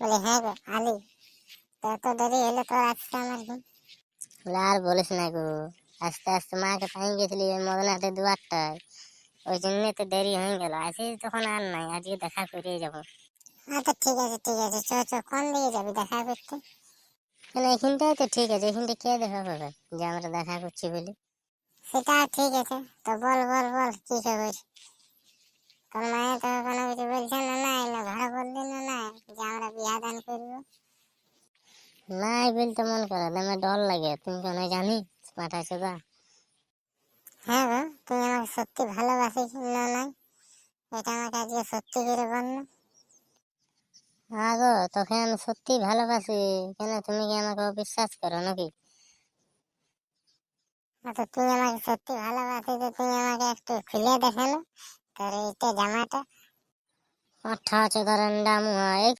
বলে হ্যাঁ গো আলি, তো এত দেরি হলে তোর আজকে আমার কি? বলে আর বলিস না গো, আস্তে আস্তে মাকে পাই গেছিলি ওই মদনাতে দুয়ারটায়, ওই জন্য তো দেরি হয়ে গেল। আসিস তখন আর নাই, আজকে দেখা করে যাবো। আচ্ছা ঠিক আছে ঠিক আছে, চ চ, কোন দিকে যাবি দেখা করতে? কেন এখানটায় তো ঠিক আছে, এখানটা কে দেখা পাবে যে আমরা দেখা করছি বলে। সেটা ঠিক আছে, তো বল বল বল কি খবর? তোর মায়ে তো কোনো কিছু বলছে না? নাই না ঘরে বললি না? নাই যে আমরা বিয়া দান করবো? নাই বলতে মন করে আমার ডর লাগে, তুমি কেন জানিস পাঠা চোদা। হ্যাঁ গো, তুমি আমাকে সত্যি ভালোবাসিস না? নাই এটা আমাকে আজকে সত্যি করে বল না। হ্যাঁ গো, তোকে আমি সত্যি ভালোবাসি। কেন তুমি কি আমাকে অবিশ্বাস করো নাকি? তো তুই আমাকে সত্যি ভালোবাসিস তো তুমি আমাকে একটু খুলে দেখে না তোর এইটা জামাটা। পাঠা চোদার মুহা